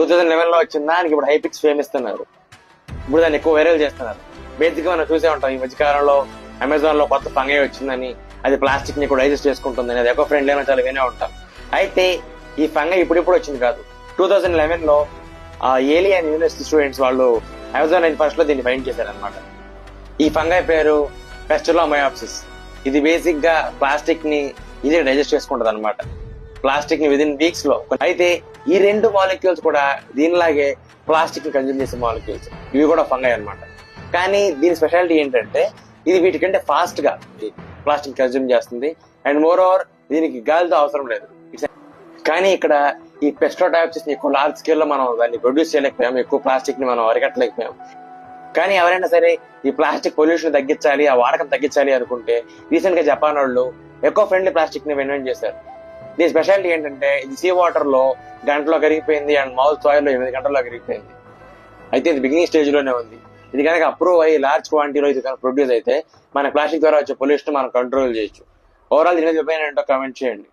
2011 లో వచ్చిన దానికి ఇప్పుడు హైపిక్స్ ఫేమ్ ఇస్తున్నారు. ఇప్పుడు దాన్ని ఎక్కువ వైరల్ చేస్తున్నారు. బేసిక్ గా మనం చూసే ఉంటాం ఈ మధ్యకాలంలో అమెజాన్ లో కొత్త ఫంగై వచ్చిందని, అది ప్లాస్టిక్ ని కూడా డైజెస్ట్ చేసుకుంటుందని, అది ఎకో ఫ్రెండ్లీ అని చాలా వినే ఉంటాం. అయితే ఈ ఫంగై ఇప్పుడిప్పుడు వచ్చింది కాదు. 2011 లో ఏలియన్ యూనివర్సిటీ స్టూడెంట్స్ వాళ్ళు అమెజాన్ రైన్ లో దీన్ని ఫైండ్ చేశారనమాట. ఈ ఫంగై పేరు పెస్టులోమయాప్సిస్. ఇది బేసిక్ గా ప్లాస్టిక్ ని ఇది డైజెస్ట్ చేసుకుంటది అనమాట, ప్లాస్టిక్ ని విదిన్ వీక్స్ లో. అయితే ఈ రెండు మాలిక్యూల్స్ కూడా దీనిలాగే ప్లాస్టిక్ ని కన్జ్యూమ్ చేసే మాలిక్యూల్స్, ఇవి కూడా ఫంగై అనమాట. కానీ దీని స్పెషాలిటీ ఏంటంటే ఇది వీటికంటే ఫాస్ట్ గా ప్లాస్టిక్ కన్జ్యూమ్ చేస్తుంది. అండ్ మోర్ ఓవర్ దీనికి గాలితో అవసరం లేదు. కానీ ఇక్కడ ఈ పెస్టోడయాప్సిస్ ని ఎక్కువ లార్జ్ స్కేల్ లో మనం దాన్ని ప్రొడ్యూస్ చేయలేకపోయాం, ఎక్కువ ప్లాస్టిక్ ని మనం అరికట్టలేకపోయాం. కానీ ఎవరైనా సరే ఈ ప్లాస్టిక్ పొల్యూషన్ తగ్గించాలి, ఆ వాడకం తగ్గించాలి అనుకుంటే రీసెంట్ గా జపాన్ వాళ్ళు ఎకో ఫ్రెండ్లీ ప్లాస్టిక్ ని ఇన్వెంట్ చేశారు. దీని స్పెషాలిటీ ఏంటంటే ఇది సీ వాటర్ లో గంటలో కరిగిపోయింది అండ్ మౌత్ సాయిల్ లో 8 గంటల్లో కరిగిపోయింది. అయితే ఇది బిగినింగ్ స్టేజ్ లోనే ఉంది. ఇది కనుక అప్రూవ్ అయ్యి లార్జ్ క్వాంటిటీలో ఇది కనుక ప్రొడ్యూస్ అయితే మన ప్లాస్టిక్ ద్వారా వచ్చే పొల్యూషన్ మనం కంట్రోల్ చేయొచ్చు. ఓవరాల్ దీని మీద ఏంటో కామెంట్ చేయండి.